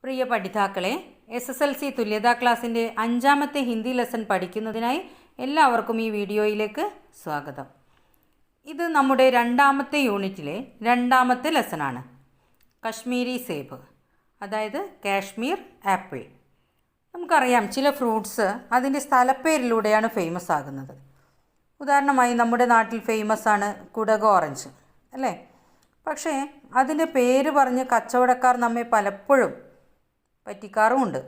പ്രിയ പഠിതാക്കളെ, SSLC തുല്യതാ ക്ലാസ്സിൻ്റെ 5ാമത്തെ ഹിന്ദി ലെസൺ പഠിക്കുന്നതിനായി എല്ലാവർക്കും ഈ വീഡിയോയിലേക്ക് സ്വാഗതം. ഇത് നമ്മുടെ 2ാമത്തെ യൂണിറ്റിലെ 2ാമത്തെ ലെസണാണ്. കശ്മീരി സേബ്, അതായത് കാശ്മീർ ആപ്പിൾ. നമുക്കറിയാം, ചില ഫ്രൂട്ട്സ് അതിൻ്റെ സ്ഥലപ്പേരിലൂടെയാണ് ഫേമസ് ആകുന്നത്. ഉദാഹരണമായി നമ്മുടെ നാട്ടിൽ ഫേമസ് ആണ് കുടക് ഓറഞ്ച്, അല്ലേ? പക്ഷേ അതിൻ്റെ പേര് പറഞ്ഞ് കച്ചവടക്കാർ നമ്മെ പലപ്പോഴും പറ്റിക്കാറുമുണ്ട്.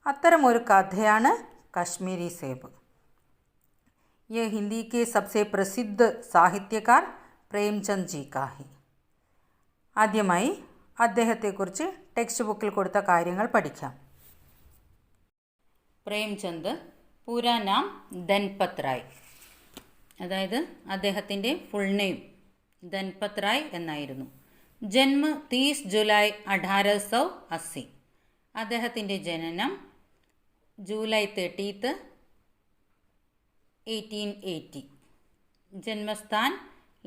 അത്തരമൊരു കഥയാണ് കശ്മീരി സേബ്. ये हिंदी के सबसे प्रसिद्ध സാഹിത്യകാർ പ്രേംചന്ദ് ജി കാ ഹെ. ആദ്യമായി അദ്ദേഹത്തെക്കുറിച്ച് ടെക്സ്റ്റ് ബുക്കിൽ കൊടുത്ത കാര്യങ്ങൾ പഠിക്കാം. പ്രേംചന്ദ് പൂരാ നാം ധൻപത് റായ്, അതായത് അദ്ദേഹത്തിൻ്റെ ഫുൾ നെയിം ധൻപത് റായ് എന്നായിരുന്നു. ജന്മ 30 ജൂലൈ 1880. അദ്ദേഹത്തിൻ്റെ ജനനം ജൂലൈ 30, 1880. ജന്മസ്ഥാൻ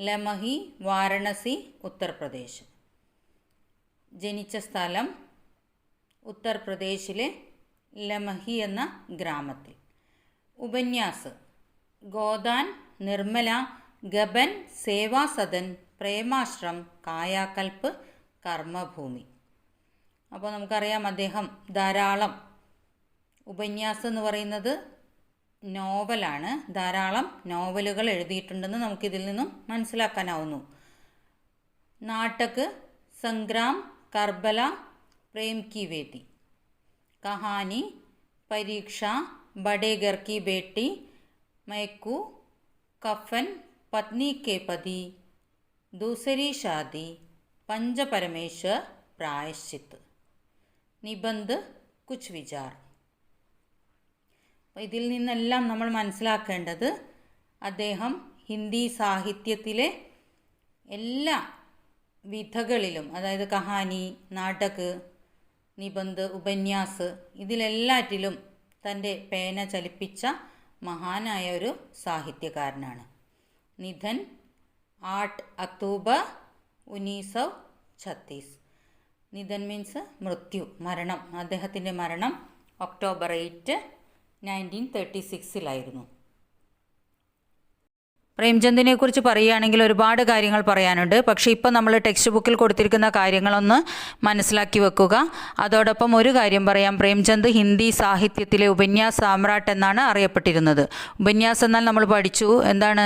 ലമഹി, വാരണസി, ഉത്തർപ്രദേശ്. ജനിച്ച സ്ഥലം ഉത്തർപ്രദേശിലെ ലമഹി എന്ന ഗ്രാമത്തിൽ. ഉപന്യാസ് ഗോദാൻ, നിർമ്മല, ഗബൻ, സേവാസദൻ, പ്രേമാശ്രം, കായാകൽപ്പ്, കർമ്മഭൂമി. അപ്പോൾ നമുക്കറിയാം, അദ്ദേഹം ധാരാളം ഉപന്യാസം എന്ന് പറയുന്നത് നോവലാണ്. ധാരാളം നോവലുകൾ എഴുതിയിട്ടുണ്ടെന്ന് നമുക്കിതിൽ നിന്നും മനസ്സിലാക്കാനാവുന്നു. നാടക്, സംഗ്രാം, കർബല, പ്രേം കി വേദി, കഹാനി, പരീക്ഷ, ബഡേ ഘർ കി ബേട്ടി, മൈക്കു, കഫൻ, പത്നി കെ പതി, ദൂസരി ഷാദി, പഞ്ചപരമേശ്വർ, പ്രായശ്ചിത്ത്, നിബന്ധ്, കുച്ച് വിചാർ. ഇതിൽ നിന്നെല്ലാം നമ്മൾ മനസ്സിലാക്കേണ്ടത്, അദ്ദേഹം ഹിന്ദി സാഹിത്യത്തിലെ എല്ലാ വിധകളിലും, അതായത് കഹാനി, നാടക്, നിബന്ധ്, ഉപന്യാസ്, ഇതിലെല്ലാറ്റിലും തൻ്റെ പേന ചലിപ്പിച്ച മഹാനായ ഒരു സാഹിത്യകാരനാണ്. നിധൻ 8 ഒക്ടോബർ 1936. നിധൻ മീൻസ് മൃത്യു, മരണം. അദ്ദേഹത്തിൻ്റെ മരണം ഒക്ടോബർ 8, 1936 പ്രേംചന്ദിനെ കുറിച്ച് പറയുകയാണെങ്കിൽ ഒരുപാട് കാര്യങ്ങൾ പറയാനുണ്ട്. പക്ഷേ ഇപ്പോൾ നമ്മൾ ടെക്സ്റ്റ് ബുക്കിൽ കൊടുത്തിരിക്കുന്ന കാര്യങ്ങളൊന്ന് മനസ്സിലാക്കി വെക്കുക. അതോടൊപ്പം ഒരു കാര്യം പറയാം, പ്രേംചന്ദ് ഹിന്ദി സാഹിത്യത്തിലെ ഉപന്യാസ് സാമ്രാട്ട് എന്നാണ് അറിയപ്പെട്ടിരുന്നത്. ഉപന്യാസ് എന്നാൽ നമ്മൾ പഠിച്ചു എന്താണ്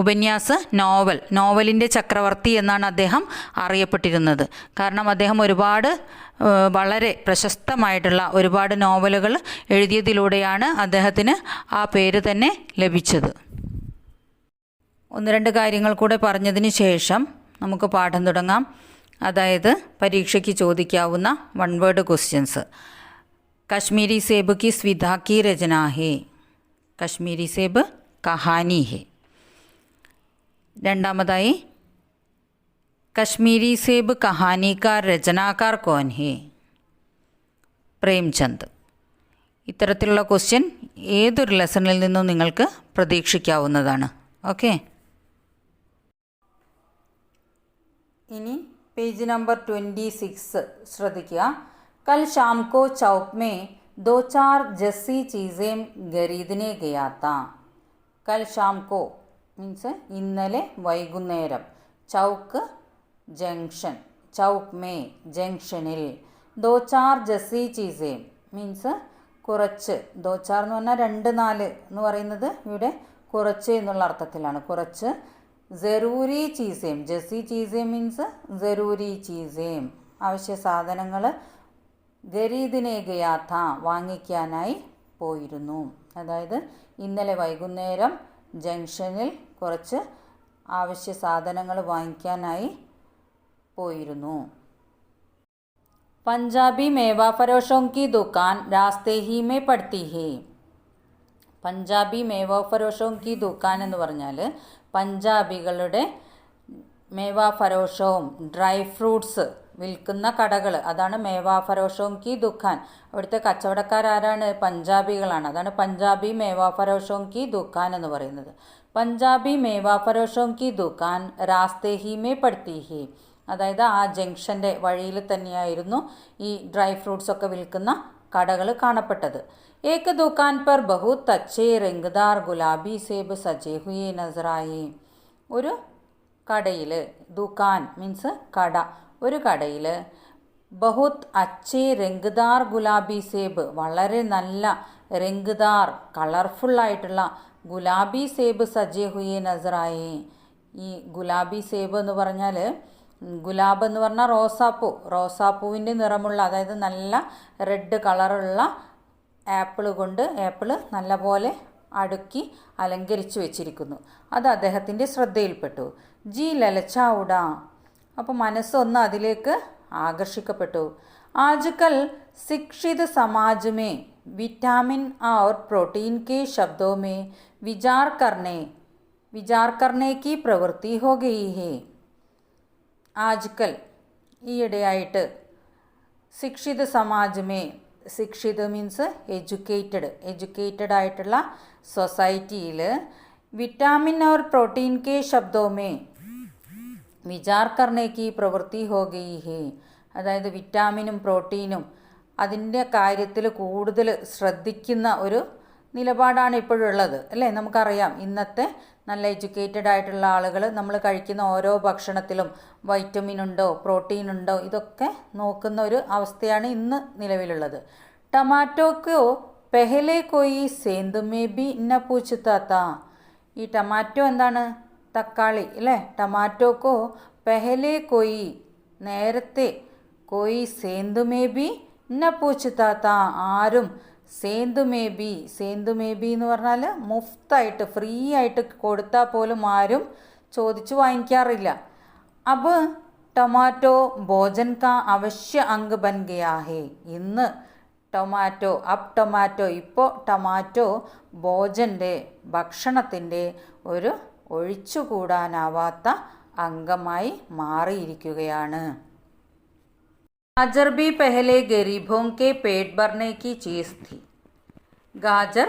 ഉപന്യാസ്, നോവൽ, നോവലിൻ്റെ ചക്രവർത്തി എന്നാണ് അദ്ദേഹം അറിയപ്പെട്ടിരുന്നത്. കാരണം അദ്ദേഹം വളരെ പ്രശസ്തമായിട്ടുള്ള ഒരുപാട് നോവലുകൾ എഴുതിയതിലൂടെയാണ് അദ്ദേഹത്തിന് ആ പേര് തന്നെ ലഭിച്ചത്. 1-2 കാര്യങ്ങൾ കൂടെ പറഞ്ഞതിന് ശേഷം നമുക്ക് പാഠം തുടങ്ങാം. അതായത് പരീക്ഷയ്ക്ക് ചോദിക്കാവുന്ന 1 വേർഡ് ക്വസ്റ്റ്യൻസ്. കശ്മീരി സേബ് കിസ് വിധാ കി രചന ഹേ? കശ്മീരി സേബ് കഹാനി ഹേ. രണ്ടാമതായി, കശ്മീരി സേബ് കഹാനി കാ രചനാകാർ കോൻ ഹേ? പ്രേംചന്ദ്. ഇത്തരത്തിലുള്ള ക്വസ്റ്റ്യൻ ഏതൊരു ലെസണിൽ നിന്നും നിങ്ങൾക്ക് പ്രതീക്ഷിക്കാവുന്നതാണ്. ഓക്കെ. ഇനി പേജ് നമ്പർ 26 ശ്രദ്ധിക്കുക. കൽ ഷാം കോ ചൗക്ക് മേ 2-4 ജസ്സി ചീസേം ഖരീദനെ ഗയാ താ. കൽ ഷാം കോ മീൻസ് ഇന്നലെ വൈകുന്നേരം. ചൗക്ക് ജംഗ്ഷൻ, ചൗക്ക് മേ ജംഗ്ഷനിൽ. 2-4 ജസ്സി ചീസേം മീൻസ് കുറച്ച്. 2-4 എന്ന് പറഞ്ഞാൽ 2-4 എന്ന് പറയുന്നത് ഇവിടെ കുറച്ച് എന്നുള്ള അർത്ഥത്തിലാണ്. കുറച്ച്. ജറൂരി ചീസേം, ജസി ചീസേം മീൻസ് ജറൂരി ചീസേം, അവശ്യ സാധനങ്ങൾ. ഖരീദിനെ ഗയാ താ വാങ്ങിക്കാനായി പോയിരുന്നു. അതായത് ഇന്നലെ വൈകുന്നേരം ജംഗ്ഷനിൽ കുറച്ച് ആവശ്യ സാധനങ്ങൾ വാങ്ങിക്കാനായി പോയിരുന്നു. പഞ്ചാബി മേവാ ഫരോഷോं की दुकान रास्ते ही में पड़ती है. പഞ്ചാബി മേവാ ഫരോഷോं की दुकान എന്ന് പറഞ്ഞാൽ പഞ്ചാബികളുടെ മേവാ ഫരോഷവും ഡ്രൈ ഫ്രൂട്ട്സ് വിൽക്കുന്ന കടകൾ, അതാണ് മേവാ ഫരോഷോं की दुकान. അവിടുത്തെ കച്ചവടക്കാരാരാണ്? പഞ്ചാബികളാണ്. അതാണ് പഞ്ചാബി മേവാ ഫരോഷോं की दुकान എന്ന് പറയുന്നത്. പഞ്ചാബി മേവാ ഫരോഷോं की दुकान रास्ते ही में पड़ती है. അതായത് ആ ജംഗ്ഷൻ്റെ വഴിയിൽ തന്നെയായിരുന്നു ഈ ഡ്രൈ ഫ്രൂട്ട്സ് ഒക്കെ വിൽക്കുന്ന കടകൾ കാണപ്പെട്ടത്. ഏക് ദുകാൻ പർ ബഹുത് അച്ഛേ രംഗ്ദാർ ഗുലാബി സേബ് സജേ ഹുയേ നസറായി. ഒരു കടയിൽ, ദുകാൻ മീൻസ് കട, ഒരു കടയിൽ ബഹുത് അച്ഛേ രംഗ്ദാർ ഗുലാബി സേബ്, വളരെ നല്ല രംഗ്ദാർ കളർഫുള്ളായിട്ടുള്ള ഗുലാബി സേബ് സജേ ഹുയേ നസറായി. ഈ ഗുലാബി സേബ് എന്ന് പറഞ്ഞാൽ, ഗുലാബ് എന്ന് പറഞ്ഞാൽ റോസാപ്പൂവിൻ്റെ നിറമുള്ള, അതായത് നല്ല റെഡ് കളറുള്ള ആപ്പിൾ നല്ലപോലെ അടുക്കി അലങ്കരിച്ചു വെച്ചിരിക്കുന്നു. അത് അദ്ദേഹത്തിൻ്റെ ശ്രദ്ധയിൽപ്പെട്ടു. ജി ലലച്ചാവുട, അപ്പോൾ മനസ്സൊന്ന് അതിലേക്ക് ആകർഷിക്കപ്പെട്ടു. ആജ്കൽ शिक्षित समाज में विटामिन और प्रोटीन के शब्दों में विचार करने की प्रवृत्ति हो गई है. ആജ്കൽ ഈയിടെയായിട്ട് ശിക്ഷിത് സമാജമേ, ശിക്ഷിത് മീൻസ് എഡ്യൂക്കേറ്റഡ് ആയിട്ടുള്ള സൊസൈറ്റിയിൽ വിറ്റാമിൻ और प्रोटीन के शब्दों में विचार करने की प्रवृत्ति हो गई है. അതായത് വിറ്റാമിനും പ്രോട്ടീനും അതിൻ്റെ കാര്യത്തിൽ കൂടുതൽ ശ്രദ്ധിക്കുന്ന ഒരു നിലപാടാണ് ഇപ്പോഴുള്ളത്, അല്ലേ? നമുക്കറിയാം, ഇന്നത്തെ നല്ല എഡ്യൂക്കേറ്റഡ് ആയിട്ടുള്ള ആളുകൾ നമ്മൾ കഴിക്കുന്ന ഓരോ ഭക്ഷണത്തിലും വൈറ്റമിൻ ഉണ്ടോ, പ്രോട്ടീൻ ഉണ്ടോ, ഇതൊക്കെ നോക്കുന്ന ഒരു അവസ്ഥയാണ് ഇന്ന് നിലവിലുള്ളത്. ടമാറ്റോക്കോ പെഹലെ കോയി സേന്തുമേ ബി ന പൂച്ചുത്താത്ത. ഈ ടമാറ്റോ എന്താണ്? തക്കാളി, അല്ലേ? ടമാറ്റോക്കോ പെഹലെ കോയി, നേരത്തെ, കോയി സേന്തുമേ ബി ന പൂച്ചുത്താത്ത, ആരും സേന്തുമേബി എന്ന് പറഞ്ഞാൽ മുഫ്തായിട്ട്, ഫ്രീ ആയിട്ട് കൊടുത്താൽ പോലും ആരും ചോദിച്ചു വാങ്ങിക്കാറില്ല. അബ് ടൊമാറ്റോ ഭോജൻ കാ അവശ്യ അംഗ് ബൻ ഗയാ ഹേ. ഇന്ന് ടൊമാറ്റോ, ഇപ്പോൾ ടൊമാറ്റോ ഭോജൻ്റെ, ഭക്ഷണത്തിൻ്റെ ഒരു ഒഴിച്ചുകൂടാനാവാത്ത അംഗമായി മാറിയിരിക്കുകയാണ്. गाजर भी पहले गरीबों के पेट भरने की चीज़ थी. ഗാജർ,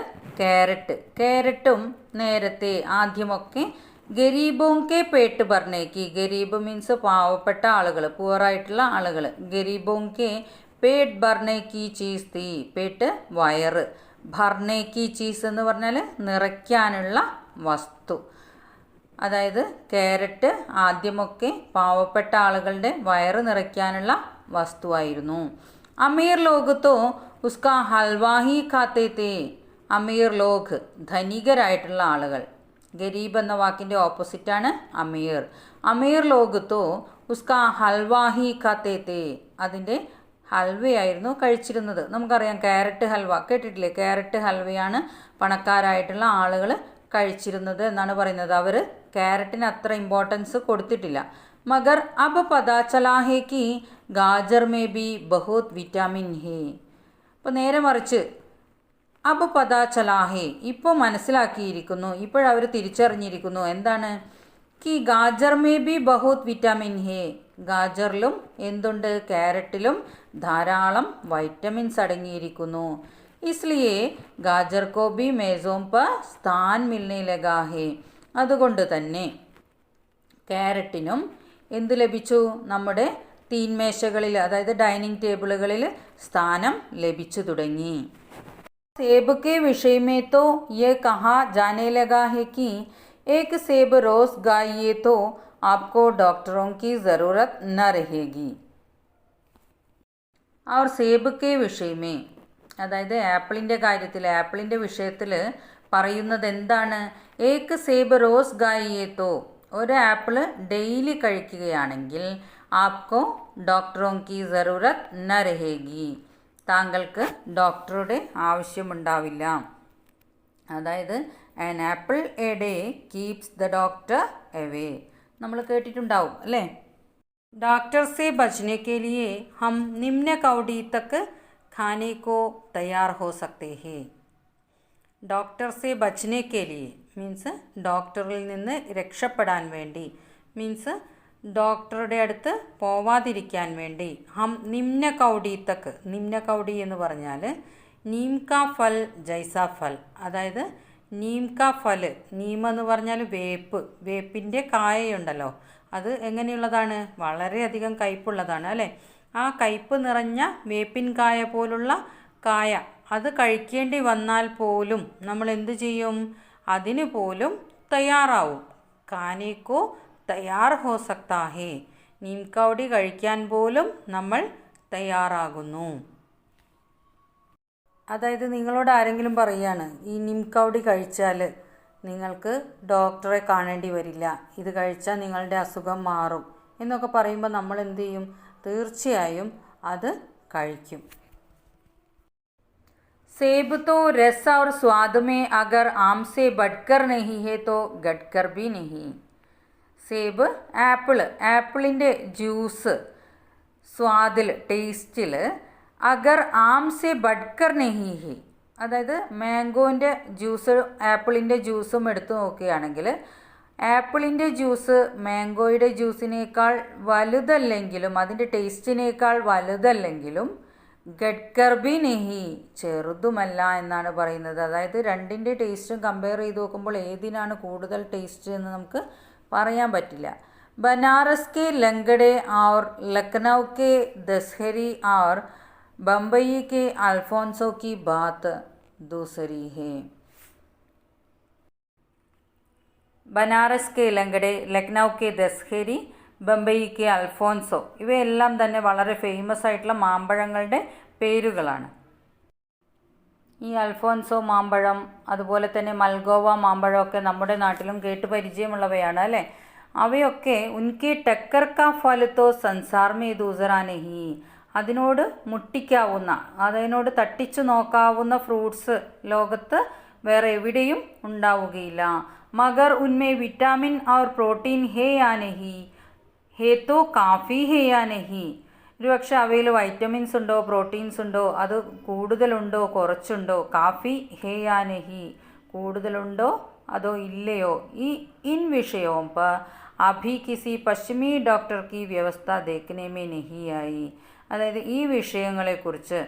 ക്യാരറ്റും നേരത്തെ ആദ്യമൊക്കെ ഗരീബോങ്കെ പേട്ട് ഭർണേക്ക്, ഗരീബ് മീൻസ് പാവപ്പെട്ട ആളുകൾ, പുവറായിട്ടുള്ള ആളുകൾ, ഗരീബോങ്കെ പേട്ട് ഭർണേക്ക് ചീസ് തീ, പേട്ട് വയറ്, ഭർണേക്ക് ചീസ് എന്ന് പറഞ്ഞാൽ നിറയ്ക്കാനുള്ള വസ്തു. അതായത് ക്യാരറ്റ് ആദ്യമൊക്കെ പാവപ്പെട്ട ആളുകളുടെ വയറ് നിറയ്ക്കാനുള്ള വസ്തുവായിരുന്നു. അമീർ ലോഗ് തോ ഉസ്കാ ഹൽവാഹി ഖാത്തേ തേ. അമീർ ലോഗ് ധനികരായിട്ടുള്ള ആളുകൾ. ഗരീബ് എന്ന വാക്കിൻ്റെ ഓപ്പോസിറ്റാണ് അമീർ. അമീർ ലോഗ് തോ ഉസ്കാ ഹൽവാഹി ഖാത്തേ തേ. അതിൻ്റെ ഹൽവയായിരുന്നു കഴിച്ചിരുന്നത്. നമുക്കറിയാം, ക്യാരറ്റ് ഹൽവ കേട്ടിട്ടില്ലേ? ക്യാരറ്റ് ഹൽവയാണ് പണക്കാരായിട്ടുള്ള ആളുകൾ കഴിച്ചിരുന്നത് എന്നാണ് പറയുന്നത്. അവർ ക്യാരറ്റിന് അത്ര ഇമ്പോർട്ടൻസ് കൊടുത്തിട്ടില്ല. മഗർ അബ് പതാ ചലാ ഹേ കി ഗാജർ മേ ബി ബഹുത് വിറ്റാമിൻ ഹേ. അപ്പോൾ നേരെ മറിച്ച് അബ് പതാ ചലാ ഹേ, ഇപ്പോൾ മനസ്സിലാക്കിയിരിക്കുന്നു, ഇപ്പോഴവർ തിരിച്ചറിഞ്ഞിരിക്കുന്നു. എന്താണ്? കി ഗാജർ മേ ബി ബഹുത് വിറ്റാമിൻ ഹേ. ഗാജറിലും എന്തുണ്ട്? ക്യാരറ്റിലും ധാരാളം വൈറ്റമിൻസ് അടങ്ങിയിരിക്കുന്നു. इसलिए गाजर को भी मेज़ों पर स्थान मिलने लगा है. അതുകൊണ്ട് തന്നെ ക്യാരറ്റിനും എന്ത് ലഭിച്ചു? നമ്മുടെ തീന്മേശകളിൽ, അതായത് ഡൈനിങ് ടേബിളുകളിൽ സ്ഥാനം ലഭിച്ചു തുടങ്ങി. सेब के विषय में तो ये कहा जाने लगा है कि एक सेब रोज खाइए तो आपको डॉक्टरों की ज़रूरत न रहेगी. और सेब के विषय में, അതായത് ആപ്പിളിൻ്റെ കാര്യത്തിൽ, ആപ്പിളിൻ്റെ വിഷയത്തിൽ പറയുന്നത് എന്താണ്? ഏക്ക് സേബ് റോസ് ഗായിയേത്തോ, ഒരു ആപ്പിള് ഡെയിലി കഴിക്കുകയാണെങ്കിൽ ആപ്കോ ഡോക്ടറോं की ज़रूरत न रहेगी, താങ്കൾക്ക് ഡോക്ടറുടെ ആവശ്യമുണ്ടാവില്ല. അതായത് an apple A day keeps the doctor away. നമ്മൾ കേട്ടിട്ടുണ്ടാവും, അല്ലേ? ഡോക്ടർ സെ ബച്ചനെ കെ ലിയെ ഹം നിമ്ന കൗടി തക്ക് खाने को तैयार हो सकते हैं. ഡോക്ടർ സെ ബച്ചനെ കെ ലിയെ മീൻസ് ഡോക്ടറിൽ നിന്ന് രക്ഷപ്പെടാൻ വേണ്ടി, മീൻസ് ഡോക്ടറുടെ അടുത്ത് പോവാതിരിക്കാൻ വേണ്ടി. ഹം നിമ്ന കൗടി തക്ക്, നിമ്ന കൗടി എന്ന് പറഞ്ഞാൽ നീം കാ ഫൽ ജൈസാ ഫൽ, അതായത് നീം കാ ഫൽ, നീം എന്ന് പറഞ്ഞാൽ വേപ്പിൻ്റെ കായയുണ്ടല്ലോ, അത് എങ്ങനെയുള്ളതാണ്? വളരെയധികം കയ്പുള്ളതാണ് അല്ലേ? ആ കയ്പ് നിറഞ്ഞ വേപ്പിൻകായ പോലുള്ള കായ അത് കഴിക്കേണ്ടി വന്നാൽ പോലും നമ്മൾ എന്തു ചെയ്യും? അതിന് പോലും തയ്യാറാവും. കാനേക്കോ തയ്യാർ ഹോ സക്താ ഹേ, നീംകൗടി കഴിക്കാൻ പോലും നമ്മൾ തയ്യാറാകുന്നു. അതായത് നിങ്ങളോട് ആരെങ്കിലും പറയുകയാണ് ഈ നിംകൗടി കഴിച്ചാൽ നിങ്ങൾക്ക് ഡോക്ടറെ കാണേണ്ടി വരില്ല, ഇത് കഴിച്ചാൽ നിങ്ങളുടെ അസുഖം മാറും എന്നൊക്കെ പറയുമ്പോൾ നമ്മൾ എന്ത് ചെയ്യും? തീർച്ചയായും അത് കഴിക്കും. सेब तो रस और स्वाद में अगर आम से बढ़कर नहीं है तो घटकर भी नहीं. സേബ്, ആപ്പിളിൻ്റെ ജ്യൂസ് സ്വാദിൽ, ടേസ്റ്റിൽ, അഗർ ആം സെ ബഡ്കർ നെഹി ഹി, അതായത് മാംഗോൻ്റെ ജ്യൂസ് ആപ്പിളിൻ്റെ ജ്യൂസും എടുത്തു നോക്കുകയാണെങ്കിൽ ആപ്പിളിൻ്റെ ജ്യൂസ് മാംഗോയുടെ ജ്യൂസിനേക്കാൾ വലുതല്ലെങ്കിലും, അതിൻ്റെ ടേസ്റ്റിനേക്കാൾ വലുതല്ലെങ്കിലും ഗഡ്കർ ബി നെഹി, ചെറുതുമല്ല എന്നാണ് പറയുന്നത്. അതായത് രണ്ടിൻ്റെ ടേസ്റ്റും കമ്പയർ ചെയ്ത് നോക്കുമ്പോൾ ഏതിനാണ് കൂടുതൽ ടേസ്റ്റ് എന്ന് നമുക്ക് പറയാൻ പറ്റില്ല. ബനാറസ് കെ ലങ്കഡെ और लखनऊ के दशहरी और बम्बई के अल्फोंसो की बात दूसरी है. ബനാറസ് കെ ലങ്കഡെ, ലക്നൗ കെ ദസ്ഹരി, ബംബൈ കെ അൽഫോൻസോ ഇവയെല്ലാം തന്നെ വളരെ ഫേമസ് ആയിട്ടുള്ള മാമ്പഴങ്ങളുടെ പേരുകളാണ്. ഈ അൽഫോൻസോ മാമ്പഴം, അതുപോലെ തന്നെ മൽഗോവ മാമ്പഴമൊക്കെ നമ്മുടെ നാട്ടിലും കേട്ട് പരിചയമുള്ളവയാണ് അല്ലേ? അവയൊക്കെ ഉൻകെ ടക്കർ കാ ഫൽ തോ സൻസാർ മേ ദൂസറാ നഹി, അതിനോട് മുട്ടിക്കാവുന്ന, അതിനോട് തട്ടിച്ചു നോക്കാവുന്ന ഫ്രൂട്ട്സ് ലോകത്ത് വേറെ എവിടെയും ഉണ്ടാവുകയില്ല. മഗർ ഉൻമേ വിറ്റാമിൻ और പ്രോട്ടീൻ ഹേ യാ നഹി, ഹേ തോ കാഫി ഹേ യാ നഹി, ഒരുപക്ഷെ അവയിൽ വൈറ്റമിൻസ് ഉണ്ടോ, പ്രോട്ടീൻസ് ഉണ്ടോ, അത് കൂടുതലുണ്ടോ കുറച്ചുണ്ടോ, കാഫി ഹേ യാ നഹി, കൂടുതലുണ്ടോ അതോ ഇല്ലയോ, ഈ ഇൻ വിഷയവും पर अभी किसी പശ്ചിമി ഡോക്ടർ की व्यवस्था देखने में नहीं आई, അതായത് ഈ വിഷയങ്ങളെക്കുറിച്ച്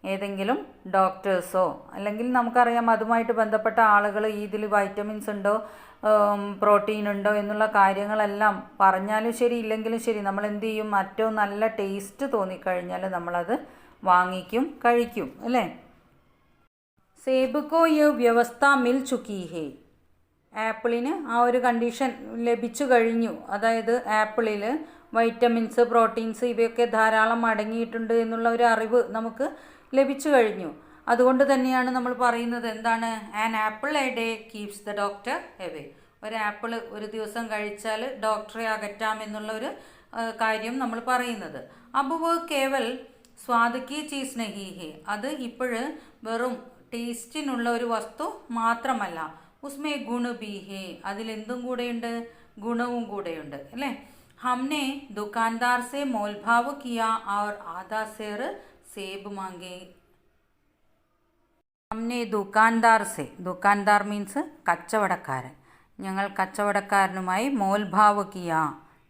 ഏതെങ്കിലും ഡോക്ടേഴ്സോ അല്ലെങ്കിൽ നമുക്കറിയാം അതുമായിട്ട് ബന്ധപ്പെട്ട ആളുകൾ ഇതിൽ വൈറ്റമിൻസ് ഉണ്ടോ പ്രോട്ടീൻ ഉണ്ടോ എന്നുള്ള കാര്യങ്ങളെല്ലാം പറഞ്ഞാലും ശരി ഇല്ലെങ്കിലും ശരി നമ്മൾ എന്ത് ചെയ്യും? ഏറ്റവും നല്ല ടേസ്റ്റ് തോന്നിക്കഴിഞ്ഞാൽ നമ്മളത് വാങ്ങിക്കും, കഴിക്കും അല്ലേ? സേബ് കോ യേ വ്യവസ്ഥ മിൽ ചുക്കി ഹേ, ആപ്പിളിന് ആ ഒരു കണ്ടീഷൻ ലഭിച്ചു കഴിഞ്ഞു. അതായത് ആപ്പിളിൽ വൈറ്റമിൻസ്, പ്രോട്ടീൻസ് ഇവയൊക്കെ ധാരാളം അടങ്ങിയിട്ടുണ്ട് എന്നുള്ള ഒരു അറിവ് നമുക്ക് ലഭിച്ചു കഴിഞ്ഞു. അതുകൊണ്ട് തന്നെയാണ് നമ്മൾ പറയുന്നത് എന്താണ്? An apple A day keeps the doctor away, ഒരു ആപ്പിൾ ഒരു ദിവസം കഴിച്ചാൽ ഡോക്ടറെ അകറ്റാം എന്നുള്ള ഒരു കാര്യം നമ്മൾ പറയുന്നത്. അപ്പോൾ वो केवल स्वाद की चीज़ नहीं है, അത് ഇപ്പോഴ് വെറും ടേസ്റ്റിനുള്ള ഒരു വസ്തു മാത്രമല്ല, ഉസ്മേ ഗുണ ബി ഹേ, അതിലെന്തും കൂടെയുണ്ട്? ഗുണവും കൂടെയുണ്ട് അല്ലേ? हमने दुकानदार से मोलभाव किया और आधा सेर सेब मांगे. हमने दुकानदार से, दुकानदार മീൻസ് കച്ചവടക്കാരൻ, ഞങ്ങൾ കച്ചവടക്കാരനുമായി മോൽഭാവ് കിയ,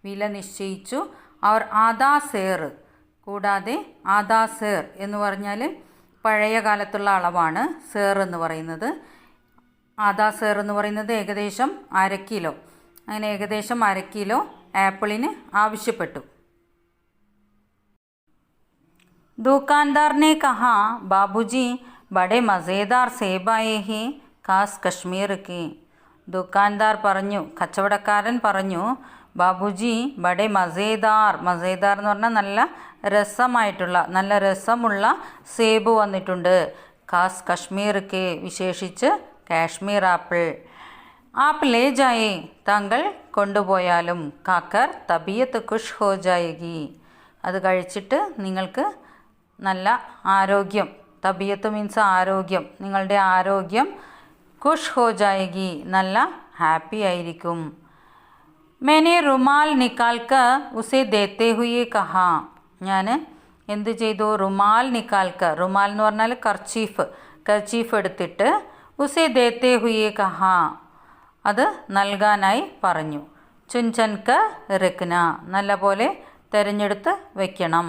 വില നിശ്ചയിച്ചു. അവർ ആദാ സേർ, കൂടാതെ ആദാ സേർ എന്ന് പറഞ്ഞാൽ പഴയ കാലത്തുള്ള അളവാണ് സേർ എന്ന് പറയുന്നത്. ആദാ സേർ എന്ന് പറയുന്നത് ഏകദേശം 1/2 കിലോ, അങ്ങനെ ഏകദേശം 1/2 കിലോ ആപ്പിളിന് ആവശ്യപ്പെട്ടു. दुकानदार ने कहा बाबूजी बड़े मज़ेदार सेब आए हैं खास कश्मीर के. ദുക്കാൻദാർ പറഞ്ഞു, കച്ചവടക്കാരൻ പറഞ്ഞു, ബാബുജി ബഡെ മസേദാർ, മസേദാർ എന്ന് പറഞ്ഞാൽ നല്ല രസമായിട്ടുള്ള, നല്ല രസമുള്ള സേബ് വന്നിട്ടുണ്ട്. ഖാസ് കശ്മീർ കെ, വിശേഷിച്ച് കാശ്മീർ ആപ്പിൾ. ആപ്പ് ലേ ജായേ, താങ്കൾ കൊണ്ടുപോയാലും. കാക്കർ തബിയത്ത് ഖുഷ് ഹോ ജായേഗി, അത് കഴിച്ചിട്ട് നിങ്ങൾക്ക് നല്ല ആരോഗ്യം, തബിയത്ത് മീൻസ് ആരോഗ്യം, നിങ്ങളുടെ ആരോഗ്യം ഖുഷ് ഹോ ജായേഗി, നല്ല ഹാപ്പി ആയിരിക്കും. मैंने रुमाल निकाल कर उसे देते हुए कहा, ഞാൻ എന്ത് ചെയ്തു? റുമാൽ നിക്കാൽ കർ, റുമാൽ എന്ന് പറഞ്ഞാൽ കർച്ചീഫ്, കർച്ചീഫ് എടുത്തിട്ട് ഉസെ ദേത്തെ ഹുയെ കഹ, അത് നൽകാനായി പറഞ്ഞു. ചുൻചൻക റെക്ന, നല്ല പോലെ തിരഞ്ഞെടുത്ത് വെക്കണം.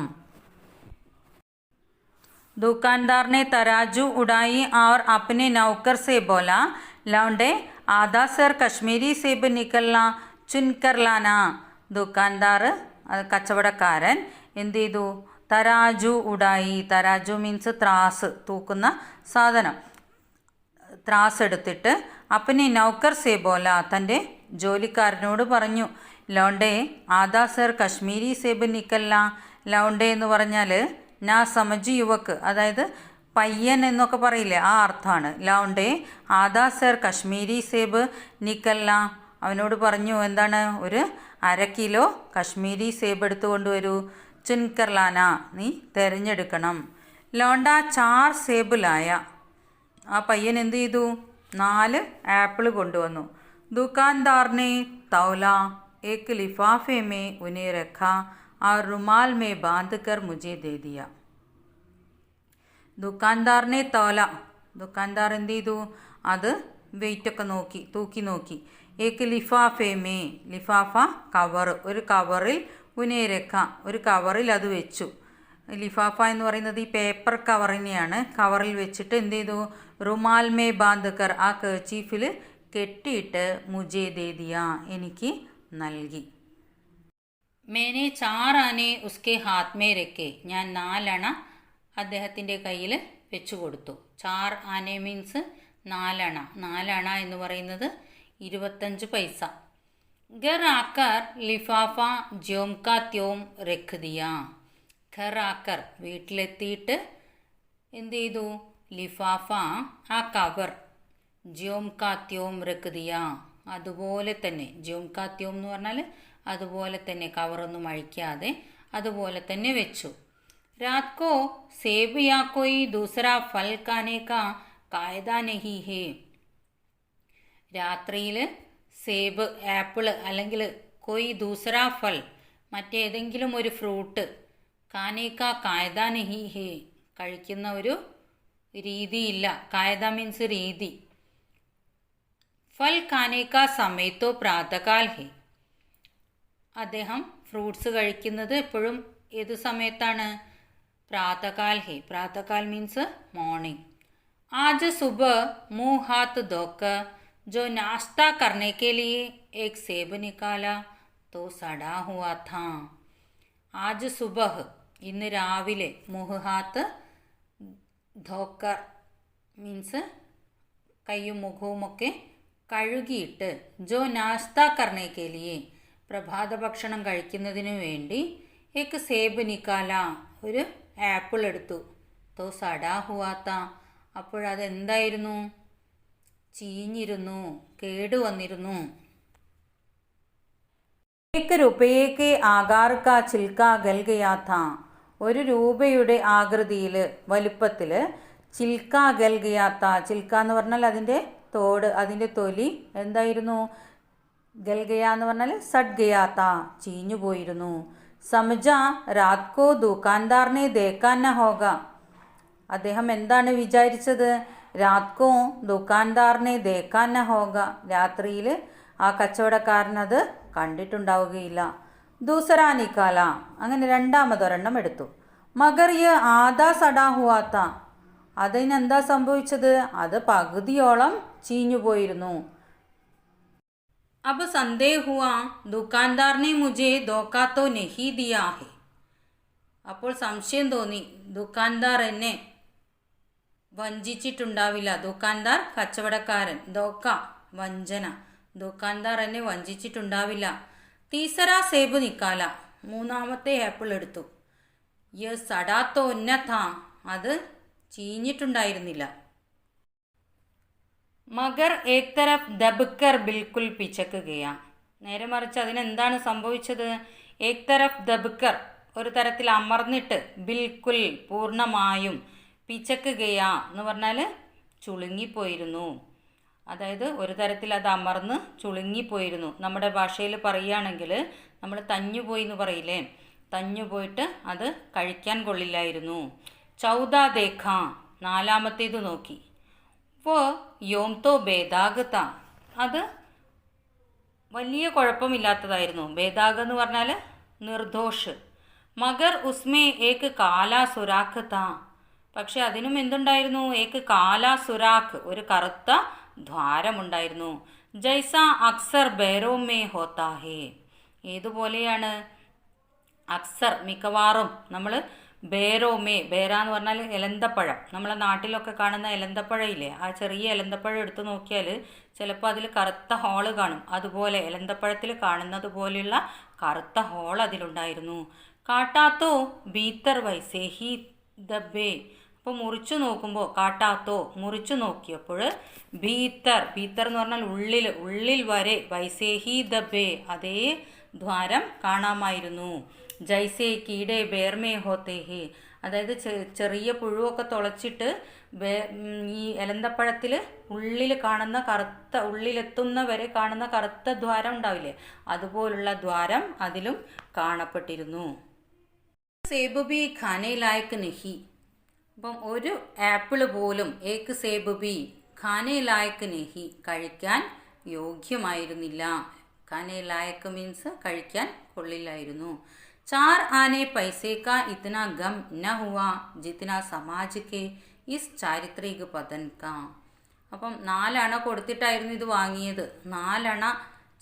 दुकानदार ने तराजू उड़ाई और अपने नौकर से बोला, लौंडे आधा सर कश्मीरी सेब निकलना चुन कर लाना. ദുക്കാൻദാർ കച്ചവടക്കാരൻ എന്ത് ചെയ്തു, തരാജു ഉടായി. തരാജു മീൻസ് ത്രാസ്, തൂക്കുന്ന സാധനം. ത്രാസ് എടുത്തിട്ട് അപ്പനെ നൗക്കർ സേ ബോല, തൻ്റെ ജോലിക്കാരനോട് പറഞ്ഞു, ലോണ്ടേ ആദാ സർ കശ്മീരി സേബ് നിക്കല്ല. ലൗണ്ടേ എന്ന് പറഞ്ഞാൽ നാ സമജ് യുവക്ക്, അതായത് പയ്യൻ എന്നൊക്കെ പറയില്ലേ, ആ അർത്ഥമാണ്. ലൗണ്ടേ ആദാ സർ കശ്മീരി സേബ് നിക്കല്ല. അവനോട് പറഞ്ഞു, എന്താണ്, ഒരു 1/2 കിലോ കശ്മീരി സേബ് എടുത്തു കൊണ്ടുവരൂ. ചുൻകർലാന, നീ തിരഞ്ഞെടുക്കണം. ലോണ്ട 4 സേബ് ലായ. ആ പയ്യൻ എന്ത് ചെയ്തു, 4 ആപ്പിൾ കൊണ്ടുവന്നു. ദുക്കാൻദാറിനെ തൗല एक लिफाफे में उन्हें रखा और रुमाल में बांध कर मुझे दे दिया. ദുക്കാൻദാറിനെ തോല, ദുക്കാൻദാർ എന്ത് ചെയ്തു, അത് വെയിറ്റൊക്കെ നോക്കി, തൂക്കി നോക്കി. ഏക്ക് ലിഫാഫെ മേ, ലിഫാഫ കവർ, ഒരു കവറിൽ ഉനേരക്ക, ഒരു കവറിൽ അത് വെച്ചു. ലിഫാഫ എന്ന് പറയുന്നത് ഈ പേപ്പർ കവറിനെയാണ്. കവറിൽ വെച്ചിട്ട് എന്ത് ചെയ്തു, റുമാൽ മേ ബാന്ധക്കർ, ആ കർച്ചീഫിൽ കെട്ടിയിട്ട് മുജേ ദേ ദിയ, എനിക്ക് നൽകി. മേനെ 4 ആനെ ഉസ്കെ ഹാത്ത് മേ രക്കെ, ഞാൻ 4 അണ അദ്ദേഹത്തിൻ്റെ കയ്യിൽ വെച്ചു കൊടുത്തു. 4 ആനെ മീൻസ് 4 അണ. 4 അണ എന്ന് പറയുന്നത് 25 പൈസ. ഘർ ആക്കർ ലിഫാഫ ജ്യോം കാ ത്യോം രഖ് ദിയ. ഘർ ആക്കർ, വീട്ടിലെത്തിയിട്ട് എന്ത് ചെയ്തു, ലിഫാഫ, ആ കവർ, ജ്യോം കാ ത്യോം രഖ് ദിയ, അതുപോലെ തന്നെ. ജ്യോം കാ ത്യോം എന്ന് പറഞ്ഞാൽ അതുപോലെ തന്നെ, കവറൊന്നും അഴിക്കാതെ അതുപോലെ തന്നെ വെച്ചു. രാത് കോ സേബ് യാ കോയി ദൂസറാ ഫൽ കാനെ കാ കായദ നഹി ഹേ. രാത്രിയിൽ സേബ്, ആപ്പിൾ അല്ലെങ്കിൽ കോയി ദൂസറാ ഫൽ, മറ്റേതെങ്കിലും ഒരു ഫ്രൂട്ട്, കാനേക്ക കായദ നഹി ഹേ, കഴിക്കുന്ന ഒരു രീതിയില്ല. കായദ മീൻസ് രീതി. ഫൽ കാനേക്ക സമയത്തോ പ്രാതകാൽ ഹേ. അദ്ദേഹം ഫ്രൂട്ട്സ് കഴിക്കുന്നത് എപ്പോഴും ഏത് സമയത്താണ്, പ്രാതകാൽ ഹേ. പ്രാതകാൽ മീൻസ് മോർണിംഗ്. ആജ് സുബ മുँह हाथ धोकर जो नाश्ता करने के लिए एक सेब निकाला तो सड़ा हुआ था. ആജ് സുബഹ്, ഇന്ന് രാവിലെ, മുഹ് ഹാത്ത് ധോക്കർ മീൻസ് കയ്യും മുഖവുമൊക്കെ കഴുകിയിട്ട്, ജോ നാസ്ത കർണേക്കെ ലിയെ, പ്രഭാത ഭക്ഷണം കഴിക്കുന്നതിനു വേണ്ടി, ഏക്ക് സേബ് നിക്കാല, ഒരു ആപ്പിൾ എടുത്തു. തോ സടാ ഹുവാത്ത, അപ്പോഴതെന്തായിരുന്നു, ചീഞ്ഞിരുന്നു, കേടുവന്നിരുന്നു. ഏക്ക് രൂപയേക്ക് ആകാർ കാ ചിൽക്ക ഗൽ ഗയാ താ. 1 രൂപയുടെ ആകൃതിയിൽ, വലുപ്പത്തിൽ, ചിൽക്ക ഗൽ ഗയാ താ. ചിൽക്ക എന്ന് പറഞ്ഞാൽ അതിൻ്റെ തോട്, അതിൻ്റെ തൊലി എന്തായിരുന്നു, ഗൽ ഗയാ എന്ന് പറഞ്ഞാൽ സഡ് ഗയാ താ, ചീഞ്ഞു പോയിരുന്നു. സമജ രാത് കോ ദുക്കാൻദാറിനെ ദേക്കാൻ ന ഹോഗ. അദ്ദേഹം എന്താണ് വിചാരിച്ചത്, രാത് കോ ദുക്കാൻദാറിനെ ദേക്കാൻ ന ഹോഗ, രാത്രിയിൽ ആ കച്ചവടക്കാരനത് കണ്ടിട്ടുണ്ടാവുകയില്ല. ദൂസറാ നിക്കാല, അങ്ങനെ 2ാമതൊരെണ്ണം എടുത്തു. മഗർ യ ആദാ സടാ ഹുവാത്ത, അതിനെന്താ സംഭവിച്ചത്, അത് പകുതിയോളം ചീഞ്ഞു പോയിരുന്നു. अब संदेह हुआ दुकानदार ने मुझे धोखा तो नहीं दिया है. അപ്പോൾ സംശയം തോന്നി, ദുക്കാൻദാർ എന്നെ വഞ്ചിച്ചിട്ടുണ്ടാവില്ല. ദുക്കാൻദാർ കച്ചവടക്കാരൻ, ധോക്ക വഞ്ചന, ദുക്കാൻദാർ എന്നെ വഞ്ചിച്ചിട്ടുണ്ടാവില്ല. തീസര സേബ് നിക്കാല, 3ാമത്തെ ആപ്പിൾ എടുത്തു. യ സടാത്തോ ഉന്നത, അത് ചീഞ്ഞിട്ടുണ്ടായിരുന്നില്ല. മഗർ ഏക് തരഫ് ദബ്കർ ബിൽക്കുൽ പിച്ചക്ക് ഗയ. നേരെ മറിച്ച് അതിനെന്താണ് സംഭവിച്ചത്, ഏക് തരഫ് ദബ്കർ, ഒരു തരത്തിൽ അമർന്നിട്ട്, ബിൽക്കുൽ പൂർണ്ണമായും, പിച്ചക്ക് ഗയ എന്ന് പറഞ്ഞാൽ ചുളുങ്ങിപ്പോയിരുന്നു. അതായത് ഒരു തരത്തിൽ അത് അമർന്ന് ചുളുങ്ങിപ്പോയിരുന്നു. നമ്മുടെ ഭാഷയിൽ പറയുകയാണെങ്കിൽ നമ്മൾ തഞ്ഞുപോയി എന്ന് പറയില്ലേ, തഞ്ഞുപോയിട്ട് അത് കഴിക്കാൻ കൊള്ളില്ലായിരുന്നു. ചൗദാ ദേഖ, 4ാമത്തേത് നോക്കി. വോ യോം തോ ബേദാഗ് താ, അത് വലിയ കുഴപ്പമില്ലാത്തതായിരുന്നു. ബേദാഗ് എന്ന് പറഞ്ഞാൽ നിർദോഷ്. മഗർ ഉസ്മേ ഏക്ക് കാലാ സുരാഖ് താ, പക്ഷെ അതിനും എന്തുണ്ടായിരുന്നു, ഏക്ക് കാലാ സുരാഖ്, ഒരു കറുത്ത ദ്വാരമുണ്ടായിരുന്നു. ജൈസ അക്സർ ബേരോ മേ ഹോത്താ ഹേ, ഏതുപോലെയാണ്? അക്സർ മിക്കവാറും നമ്മൾ ബേരോമേ, ബേര എന്ന് പറഞ്ഞാൽ എലന്തപ്പഴം, നമ്മളെ നാട്ടിലൊക്കെ കാണുന്ന എലന്തപ്പഴം ഇല്ലേ, ആ ചെറിയ എലന്തപ്പഴം എടുത്ത് നോക്കിയാൽ ചിലപ്പോൾ അതിൽ കറുത്ത ഹോള് കാണും. അതുപോലെ എലന്തപ്പഴത്തിൽ കാണുന്നത് പോലെയുള്ള കറുത്ത ഹോൾ അതിലുണ്ടായിരുന്നു. കാട്ടാത്തോ ബീത്തർ വൈസേഹി ദബേ. അപ്പോൾ മുറിച്ചു നോക്കുമ്പോൾ, കാട്ടാത്തോ മുറിച്ചു നോക്കിയപ്പോൾ, ബീത്തർ, ബീത്തർ എന്ന് പറഞ്ഞാൽ ഉള്ളിൽ വരെ, വൈസേഹി ദബേ അതേ ദ്വാരം കാണാമായിരുന്നു. ജൈസേ കീടേ ബേർമേ ഹോത്തേ ഹേ, അതായത് ചെറിയ പുഴുവൊക്കെ തുളച്ചിട്ട് ഈ എലന്തപ്പഴത്തിൽ ഉള്ളിൽ കാണുന്ന കറുത്ത, ഉള്ളിലെത്തുന്ന വരെ കാണുന്ന കറുത്ത ദ്വാരം ഉണ്ടാവില്ലേ, അതുപോലുള്ള ദ്വാരം അതിലും കാണപ്പെട്ടിരുന്നു. സേബ് ബി ഖാനെ ലായക് നഹി. അപ്പം ഒരു ആപ്പിൾ പോലും, ഏക്ക് സേബ് ബി ഖാനെ ലായക് നഹി, കഴിക്കാൻ യോഗ്യമായിരുന്നില്ല. ഖാനെ ലായക് മീൻസ് കഴിക്കാൻ കൊള്ളില്ലായിരുന്നു. 4 आने पैसे का इतना गम न हुआ जितना समाज के इस चारित्रिक पतन का. അപ്പം 4 അണ കൊടുത്തിട്ടായിരുന്നു ഇത് വാങ്ങിയത്. 4 അണ,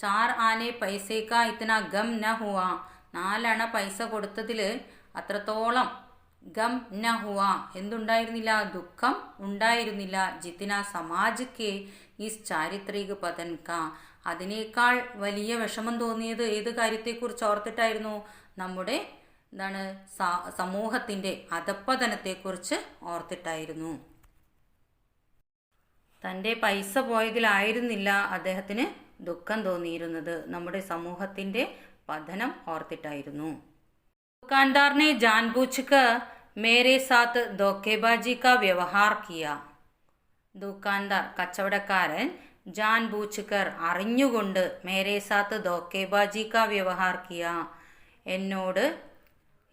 4 ആനെ പൈസേക്ക ഇത്തന ഗം ന ഹുവ, 4 അണ പൈസ കൊടുത്തതിൽ അത്രത്തോളം ഗം ന ഹുവ എന്തുണ്ടായിരുന്നില്ല, ദുഃഖം ഉണ്ടായിരുന്നില്ല. ജിത്തിന സമാജ് കെ ഇസ് ചാരിത്രിക പതൻ കാ, അതിനേക്കാൾ വലിയ വിഷമം തോന്നിയത് ഏത് കാര്യത്തെക്കുറിച്ച് ഓർത്തിട്ടായിരുന്നു? നമ്മുടെ സമൂഹത്തിൻ്റെ അധപ്പതനത്തെക്കുറിച്ച് ഓർത്തിട്ടായിരുന്നു. തൻ്റെ പൈസ പോയതിലായിരുന്നില്ല അദ്ദേഹത്തിന് ദുഃഖം തോന്നിയിരുന്നത്, നമ്മുടെ സമൂഹത്തിൻ്റെ പതനം ഓർത്തിട്ടായിരുന്നു. ദുക്കാൻദാറിനെ ജാൻബൂച്ച്കർ മേരെ സാത്ത് ധോക്കേബാജി കാ വ്യവഹാർ കിയ. ദുക്കാൻദാർ കച്ചവടക്കാരൻ ജാൻബൂച്ച്കർ അറിഞ്ഞുകൊണ്ട് മേരെ സാത്ത് ധോക്കേബാജി കാ വ്യവഹാർ കിയ, എന്നോട്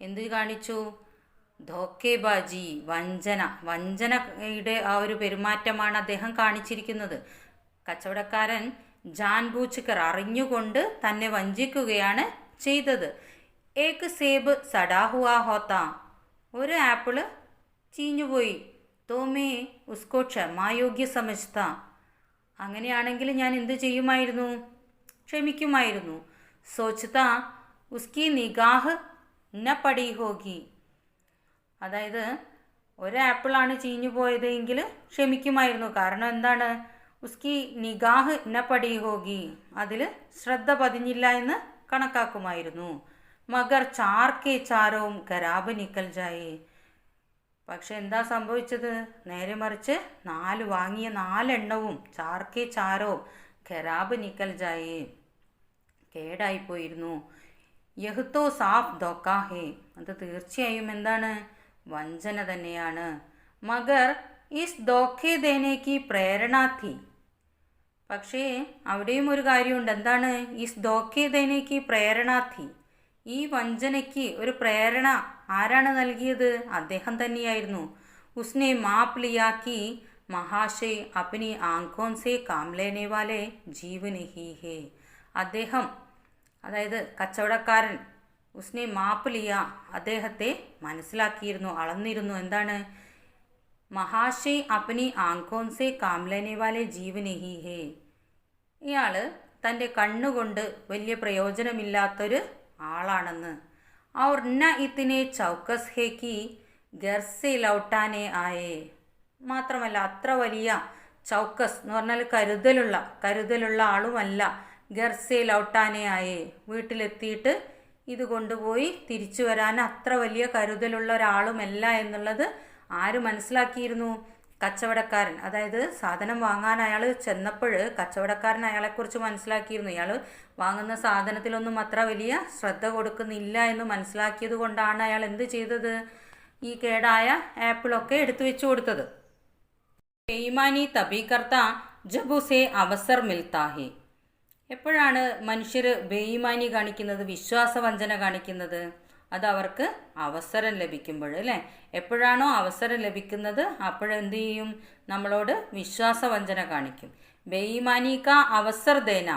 എന്ത് കാണിച്ചു? ധോക്കേബാജി, വഞ്ചനയുടെ ആ ഒരു പെരുമാറ്റമാണ് അദ്ദേഹം കാണിച്ചിരിക്കുന്നത്. കച്ചവടക്കാരൻ ജാൻബൂച്ച്കർ അറിഞ്ഞുകൊണ്ട് തന്നെ വഞ്ചിക്കുകയാണ് ചെയ്തത്. ഏക്ക് സേബ് സടാ ഹുവാ ഹോത്ത, ഒരു ആപ്പിള് ചീഞ്ഞുപോയി. തോമേ ഉസ്കോ ക്ഷമായോഗ്യ സമജ്ത, അങ്ങനെയാണെങ്കിൽ ഞാൻ എന്ത് ചെയ്യുമായിരുന്നു? ക്ഷമിക്കുമായിരുന്നു. സോച്ച്ത ഉസ്കി നിഗാഹ് ന പടി ഹോഗി, അതായത് ഒരു ആപ്പിളാണ് ചീഞ്ഞു പോയതെങ്കിൽ ക്ഷമിക്കുമായിരുന്നു. കാരണം എന്താണ്? ഉസ്കി നിഗാഹ് ന പടി ഹോഗി, അതിൽ ശ്രദ്ധ പതിഞ്ഞില്ല എന്ന് കണക്കാക്കുമായിരുന്നു. മഗർ ചാർക്കെ ചാരവും ഖരാബ് നിക്കൽ ജായേ, പക്ഷെ എന്താ സംഭവിച്ചത്? നേരെ മറിച്ച് വാങ്ങിയ 4 എണ്ണവും ചാർക്കെ ചാരോ ഖരാബ് നിക്കൽ ജായേ, കേടായിപ്പോയിരുന്നു. യഹ്തോ സാഫ് ധോക്കാ ഹേ, അത് തീർച്ചയായും എന്താണ്? വഞ്ചന തന്നെയാണ്. മഗർ ഇസ് ധോഖേ ദേനേക്ക് പ്രേരണ ഥി, പക്ഷേ അവിടെയും ഒരു കാര്യമുണ്ട്. എന്താണ്? ഇസ് ധോഖേ ദേനേക്ക് പ്രേരണ ഥി, ഈ വഞ്ചനയ്ക്ക് ഒരു പ്രേരണ ആരാണ് നൽകിയത്? അദ്ദേഹം തന്നെയായിരുന്നു. ഉസ്നെ മാപ്പ് ലിയാക്കി മഹാശയ് അപ്നി ആങ്കോൻ സേ കാം ലേനെ വാലെ ജീവ് നഹി ഹേ, അദ്ദേഹം, അതായത് കച്ചവടക്കാരൻ, ഉസ്നെ മാപ്പ് ലിയ, അദ്ദേഹത്തെ മനസ്സിലാക്കിയിരുന്നു, അളന്നിരുന്നു. എന്താണ്? മഹാശയ് അപ്നി ആങ്കോൻ സേ കാം ലേനെ വാലെ ജീവ് നഹി ഹേ, ഇയാൾ തൻ്റെ കണ്ണുകൊണ്ട് വലിയ പ്രയോജനമില്ലാത്തൊരു ആളാണെന്ന്. ഔർ ന ഇത്തിനെ ചൗക്കസ് ഹേ കി ഘർ സേ ലൗട്ടാനെ ആയേ, മാത്രമല്ല അത്ര വലിയ ചൗക്കസ് എന്ന് പറഞ്ഞാൽ കരുതലുള്ള ആളുമല്ല. ഘർ സേ ലൗട്ടാനെ ആയേ, വീട്ടിലെത്തിയിട്ട് ഇത് കൊണ്ടുപോയി തിരിച്ചു വരാൻ അത്ര വലിയ കരുതലുള്ള ഒരാളുമല്ല എന്നുള്ളത് ആര് മനസ്സിലാക്കിയിരുന്നു? കച്ചവടക്കാരൻ. അതായത് സാധനം വാങ്ങാൻ അയാൾ ചെന്നപ്പോൾ കച്ചവടക്കാരൻ അയാളെക്കുറിച്ച് മനസ്സിലാക്കിയിരുന്നു. ഇയാൾ വാങ്ങുന്ന സാധനത്തിലൊന്നും അത്ര വലിയ ശ്രദ്ധ കൊടുക്കുന്നില്ല എന്ന് മനസ്സിലാക്കിയത് കൊണ്ടാണ് അയാൾ എന്ത് ചെയ്തത്? ഈ കേടായ ആപ്പിളൊക്കെ എടുത്തു വെച്ചു കൊടുത്തത്. ബേയിമാനി തബീ കർത്ത ജബ് ഉസേ അവസർ മിൽത്താ ഹേ, എപ്പോഴാണ് മനുഷ്യർ ബേയിമാനി കാണിക്കുന്നത്, വിശ്വാസവഞ്ചന കാണിക്കുന്നത്? അത് അവർക്ക് അവസരം ലഭിക്കുമ്പോൾ, അല്ലേ? എപ്പോഴാണോ അവസരം ലഭിക്കുന്നത് അപ്പോഴെന്ത് ചെയ്യും? നമ്മളോട് വിശ്വാസവഞ്ചന കാണിക്കും. ബേയിമാനിക്ക അവസർ ദേന,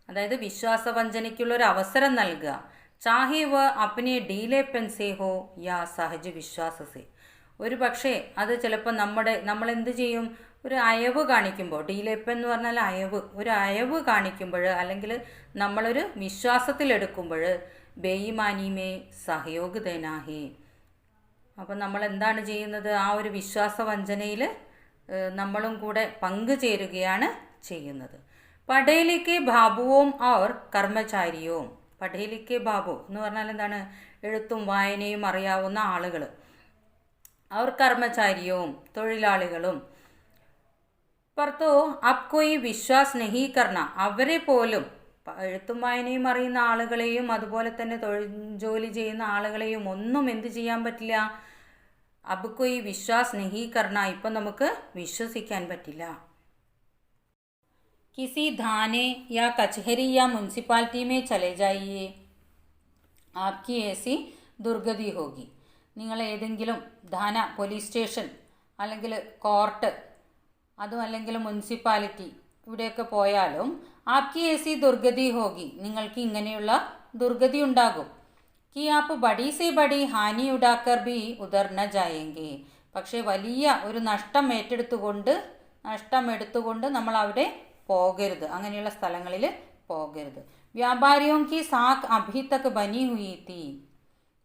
അതായത് വിശ്വാസവഞ്ചനയ്ക്കുള്ളൊരു അവസരം നൽകുക. ചാഹേ വ അപ്നെ ഡീലേപ്പൻ സേ ഹോ യാ സഹജ് വിശ്വാസസേ, ഒരു പക്ഷേ അത് ചിലപ്പോൾ നമ്മളെന്ത് ചെയ്യും? ഒരു അയവ് കാണിക്കുമ്പോൾ, ഡീലേപ്പ് എന്ന് പറഞ്ഞാൽ അയവ്, ഒരു അയവ് കാണിക്കുമ്പോൾ അല്ലെങ്കിൽ നമ്മളൊരു വിശ്വാസത്തിലെടുക്കുമ്പോൾ ബേയിമാനി മേ സഹയോഗ് ദേനാഹി. അപ്പം നമ്മൾ എന്താണ് ചെയ്യുന്നത്? ആ ഒരു വിശ്വാസവഞ്ചനയിൽ നമ്മളും കൂടെ പങ്കുചേരുകയാണ് ചെയ്യുന്നത്. പഠേലിക്കെ ബാബുവും അവർ കർമ്മചാരിയും. പഠേലിക്കെ ബാബു എന്ന് പറഞ്ഞാൽ എന്താണ്? എഴുത്തും വായനയും അറിയാവുന്ന ആളുകൾ. അവർ കർമ്മചാരിയും തൊഴിലാളികളും. പർത്തോ ആപ് കോയി വിശ്വാസ് നഹി കർണ. അവരെ പോലും, എഴുത്തും വായനയും അറിയുന്ന ആളുകളെയും അതുപോലെ തന്നെ ജോലി ചെയ്യുന്ന ആളുകളെയും ഒന്നും എന്ത് ചെയ്യാൻ പറ്റില്ല? അബ് കോയി വിശ്വാസ് നഹി കർണ. ഇപ്പം നമുക്ക് വിശ്വസിക്കാൻ പറ്റില്ല. किसी थाने या कचहरी या म्यूनसिपालिटी में चले जाइए, आपकी ऐसी ദുർഗതി ഹോഗി. നിങ്ങൾ ഏതെങ്കിലും ധാന, പോലീസ് സ്റ്റേഷൻ അല്ലെങ്കിൽ കോർട്ട്, അതും അല്ലെങ്കിൽ മുനിസിപ്പാലിറ്റി, ഇവിടെയൊക്കെ പോയാലും ആപ്കി ഏസി ദുർഗതി ഹോഗി, നിങ്ങൾക്ക് ഇങ്ങനെയുള്ള ദുർഗതി ഉണ്ടാകും. കി ആപ്പ് ബഡി സെ ബഡി ഹാനി ഉടാക്കർ ബി ഉദർ ന ജായെങ്കി. പക്ഷേ വലിയ ഒരു നഷ്ടം എടുത്തുകൊണ്ട് നമ്മൾ അവിടെ പോകരുത്, അങ്ങനെയുള്ള സ്ഥലങ്ങളിൽ പോകരുത്. വ്യാപാരിയോं की साख अभी तक बनी हुई थी.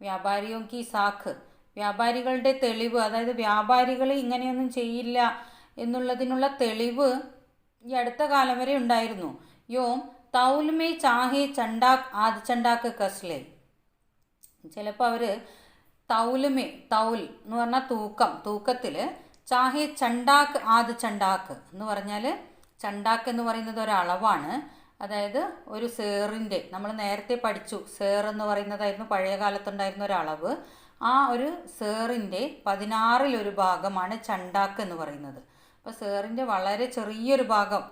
വ്യാപാരിയോं की साख, വ്യാപാരികളുടെ തെളിവ്, അതായത് വ്യാപാരികൾ ഇങ്ങനെയൊന്നും ചെയ്യില്ല എന്നുള്ളതിനുള്ള തെളിവ് ഈ അടുത്ത കാലം വരെ ഉണ്ടായിരുന്നു. യോം തൗൽമേ ചാഹെ ചണ്ടാക്ക് ആദ് ചണ്ടാക്ക് കസ്ലെ. ചിലപ്പോൾ അവർ തൗൽ എന്ന് പറഞ്ഞാൽ തൂക്കത്തിൽ ചാഹെ ചണ്ടാക്ക് ആദ് ചണ്ടാക്ക് എന്ന് പറഞ്ഞാൽ, ചണ്ടാക്ക് എന്ന് പറയുന്നത് ഒരളവാണ്. അതായത് ഒരു സേറിൻ്റെ, നമ്മൾ നേരത്തെ പഠിച്ചു, സേർ എന്ന് പറയുന്നതായിരുന്നു പഴയ കാലത്തുണ്ടായിരുന്ന ഒരളവ്. ആ ഒരു സേറിൻ്റെ 16 ഭാഗമാണ് ചണ്ടാക്ക് എന്ന് പറയുന്നത്. അപ്പോൾ സേറിൻ്റെ വളരെ ചെറിയൊരു ഭാഗം,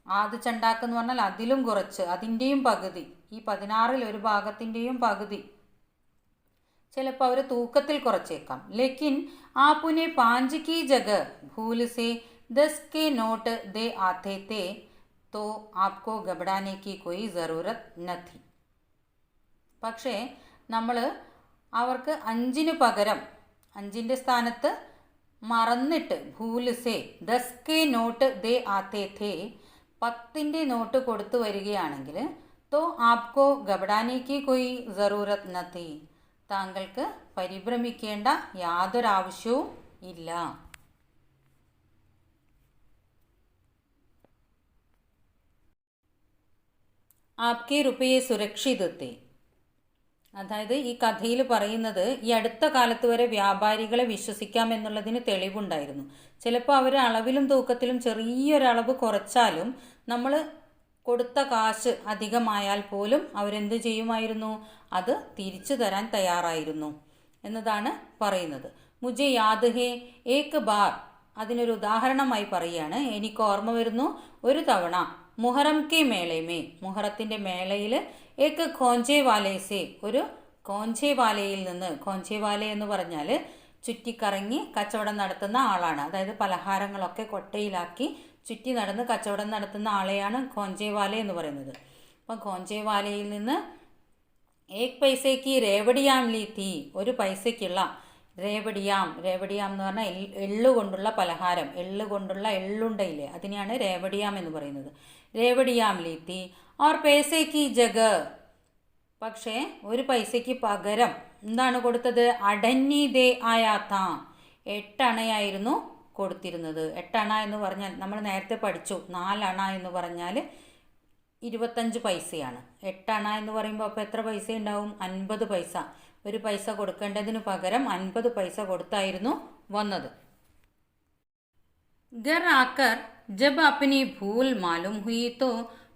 ആദ്യ ചണ്ടാക്ക് എന്ന് പറഞ്ഞാൽ അതിലും കുറച്ച്, അതിൻ്റെയും പകുതി, ഈ 16 ഭാഗത്തിൻ്റെയും പകുതി ചിലപ്പോൾ അവർ തൂക്കത്തിൽ കുറച്ചേക്കാം. ലേക്കിൻ ആപ്പുനെ 5 की जगह भूल से 10 के नोट दे आते थे तो आपको घबराने की कोई ज़रूरत न थी. പക്ഷേ നമ്മൾ അവർക്ക് 5 പകരം 5 സ്ഥാനത്ത് മറന്നിട്ട് ഭൂൽസേ 10 के नोट दे आते थे, 10 നോട്ട് കൊടുത്തു വരികയാണെങ്കിൽ तो आपको घबराने की कोई ज़रूरत न थी, താങ്കൾക്ക് പരിഭ്രമിക്കേണ്ട യാതൊരാവശ്യവും ഇല്ല. ആപ്കെ റുപ്പയെ സുരക്ഷിതത്തെ. അതായത് ഈ കഥയിൽ പറയുന്നത് ഈ അടുത്ത കാലത്ത് വരെ വ്യാപാരികളെ വിശ്വസിക്കാമെന്നുള്ളതിന് തെളിവുണ്ടായിരുന്നു. ചിലപ്പോൾ അവർ അളവിലും തൂക്കത്തിലും ചെറിയൊരളവ് കുറച്ചാലും നമ്മൾ കൊടുത്ത കാശ് അധികമായാൽ പോലും അവരെന്ത് ചെയ്യുമായിരുന്നു? അത് തിരിച്ചു തരാൻ തയ്യാറായിരുന്നു എന്നതാണ് പറയുന്നത്. മുജെ യാദ് ഹേ ഏക് ബാർ, അതിനൊരു ഉദാഹരണമായി പറയുകയാണ്. എനിക്ക് ഓർമ്മ വരുന്നു, ഒരു തവണ മുഹറം കെ മേളയമേ, മുഹറത്തിൻ്റെ മേളയിൽ ഏക് ഖോഞ്ചേ വാലേസെ, ഒരു ഖോഞ്ചേ വാലയിൽ നിന്ന്, ഖോഞ്ചേ വാല എന്ന് പറഞ്ഞാൽ ചുറ്റിക്കറങ്ങി കച്ചവടം നടത്തുന്ന ആളാണ്. അതായത് പലഹാരങ്ങളൊക്കെ കൊട്ടയിലാക്കി ചുറ്റി നടന്ന് കച്ചവടം നടത്തുന്ന ആളെയാണ് ഖോഞ്ചേ വാല എന്ന് പറയുന്നത്. അപ്പം ഖോഞ്ചേ വാലയിൽ നിന്ന് ഏക് പൈസയ്ക്ക് രേവടിയാം ലീ തീ, ഒരു പൈസയ്ക്കുള്ള രേവടിയാം എന്ന് പറഞ്ഞാൽ എള്ളു കൊണ്ടുള്ള പലഹാരം, എള്ളുണ്ടയില്ലേ, അതിനെയാണ് രേവടിയാം എന്ന് പറയുന്നത്. രേവടിയാം ലീ തീ ഓർ പൈസയ്ക്ക് ജഗ, പക്ഷേ ഒരു പൈസയ്ക്ക് പകരം എന്താണ് കൊടുത്തത്? അടന്നി ദേ ആയാത്താ, 8 അണയായിരുന്നു കൊടുത്തിരുന്നത്. 8 അണ എന്ന് പറഞ്ഞാൽ നമ്മൾ നേരത്തെ പഠിച്ചു, 4 അണ എന്ന് പറഞ്ഞാൽ 25 പൈസയാണ്. 8 അണ എന്ന് പറയുമ്പോൾ അപ്പോൾ എത്ര പൈസ ഉണ്ടാവും? 50 പൈസ. ഒരു പൈസ കൊടുക്കേണ്ടതിന് പകരം 50 പൈസ കൊടുത്തായിരുന്നു വന്നത്. घर आकर जब अपनी भूल मालूम हुई तो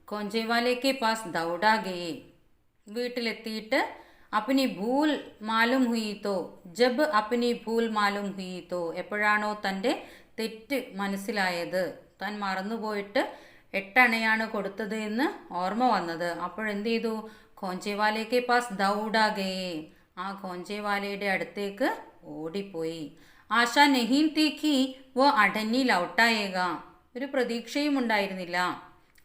खोंचे वाले के पास दौड़ा गए. വീട്ടിലെത്തിയിട്ട് अपनी भूल मालूम हुई तो, जब अपनी भूल मालूम हुई तो, എപ്പോഴാണോ തൻ്റെ തെറ്റ് മനസ്സിലായത്, താൻ മറന്നുപോയിട്ട് 8 അണയാണ് കൊടുത്തത് എന്ന് ഓർമ്മ വന്നത്, അപ്പോഴെന്ത് ചെയ്തു? ഖോഞ്ചേവാലയ്ക്ക് പാസ് ദൗഡാഗേ, ആ ഖോഞ്ചേവാലയുടെ അടുത്തേക്ക് ഓടിപ്പോയി. ആശാ നെഹീൻ തീക്കി വോ അടന്നി ലൗട്ടായേക, ഒരു പ്രതീക്ഷയും ഉണ്ടായിരുന്നില്ല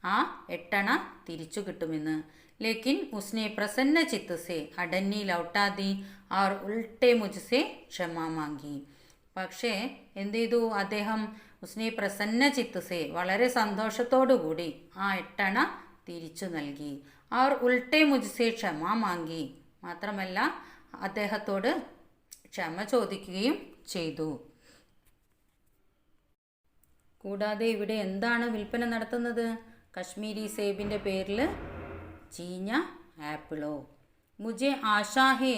ആ 8 അണ തിരിച്ചു കിട്ടുമെന്ന്. ലേക്കിൻ ഉസ്നെ പ്രസന്ന ചിത്ത് സെ അടന്നി ലൗട്ടാ ദി और उल्टे मुझसे ക്ഷമ മാങ്ങി. പക്ഷേ എന്ത് ചെയ്തു അദ്ദേഹം ഉസ്നെ പ്രസന്ന ചിത്തസേ വളരെ സന്തോഷത്തോടു കൂടി ആ 8 അണ തിരിച്ചു നൽകി. അവർ ഉൾട്ടെ മുജ്സേ ക്ഷമ മാങ്ങി, മാത്രമല്ല അദ്ദേഹത്തോട് ക്ഷമ ചോദിക്കുകയും ചെയ്തു. കൂടാതെ ഇവിടെ എന്താണ് വിൽപ്പന നടത്തുന്നത്? കശ്മീരി സേബിൻ്റെ പേരിൽ ചീഞ്ഞ ആപ്പിളോ. മുझे आशा है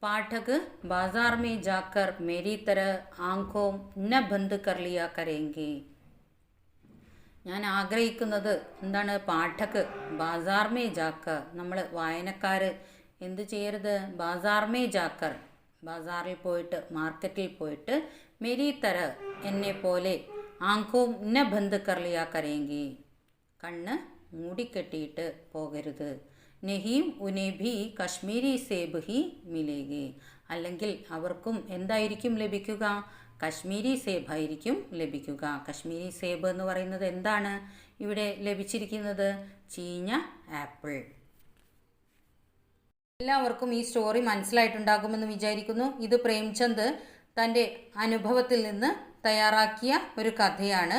पाठक बाजार में जाकर मेरी तरह आंखों न बंद कर लिया करेंगे. ഞാൻ ആഗ്രഹിക്കുന്നത് എന്താണ്? പാഠക് ബാസാർ മേ ജാക്കർ, നമ്മൾ വായനക്കാർ എന്ത് ചെയ്യരുത്? ബാസാർ മേ ജാക്കർ, ബാസാറിൽ പോയിട്ട്, മാർക്കറ്റിൽ പോയിട്ട്, മെരി തര എന്നെ പോലെ, ആങ്കോ ന ബന്ദ് കർ ലിയാ കരേങ്കി, കണ്ണ് മൂടിക്കെട്ടിയിട്ട് പോകരുത്. നെഹീം ഉനെ ഭി കശ്മീരി സേബ് ഹി മിലേഗി, അല്ലെങ്കിൽ അവർക്കും എന്തായിരിക്കും ലഭിക്കുക? കശ്മീരി സേബായിരിക്കും ലഭിക്കുക. കശ്മീരി സേബ് എന്ന് പറയുന്നത് എന്താണ് ഇവിടെ ലഭിച്ചിരിക്കുന്നത്? ചീഞ്ഞ ആപ്പിൾ. എല്ലാവർക്കും ഈ സ്റ്റോറി മനസ്സിലായിട്ടുണ്ടാകുമെന്ന് വിചാരിക്കുന്നു. ഇത് പ്രേംചന്ദ് തൻ്റെ അനുഭവത്തിൽ നിന്ന് തയ്യാറാക്കിയ ഒരു കഥയാണ്.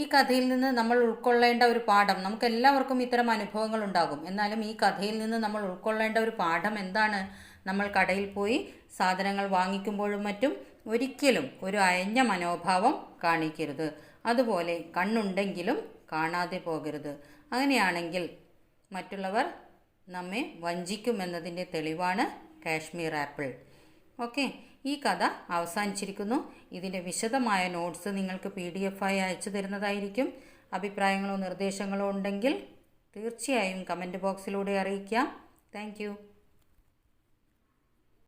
ഈ കഥയിൽ നിന്ന് നമ്മൾ ഉൾക്കൊള്ളേണ്ട ഒരു പാഠം, നമുക്ക് എല്ലാവർക്കും ഇത്തരം അനുഭവങ്ങൾ ഉണ്ടാകും, എന്നാലും ഈ കഥയിൽ നിന്ന് നമ്മൾ ഉൾക്കൊള്ളേണ്ട ഒരു പാഠം എന്താണ്? നമ്മൾ കടയിൽ പോയി സാധനങ്ങൾ വാങ്ങിക്കുമ്പോഴും മറ്റും ഒരിക്കലും ഒരു അയഞ്ഞ മനോഭാവം കാണിക്കരുത്. അതുപോലെ കണ്ണുണ്ടെങ്കിലും കാണാതെ പോകരുത്. അങ്ങനെയാണെങ്കിൽ മറ്റുള്ളവർ നമ്മെ വഞ്ചിക്കുമെന്നതിൻ്റെ തെളിവാണ് കാശ്മീർ ആപ്പിൾ. ഓക്കെ, ഈ കഥ അവസാനിച്ചിരിക്കുന്നു. ഇതിൻ്റെ വിശദമായ നോട്ട്സ് നിങ്ങൾക്ക് PDF ആയി അയച്ചു തരുന്നതായിരിക്കും. അഭിപ്രായങ്ങളോ നിർദ്ദേശങ്ങളോ ഉണ്ടെങ്കിൽ തീർച്ചയായും കമൻറ്റ് ബോക്സിലൂടെ അറിയിക്കാം. താങ്ക്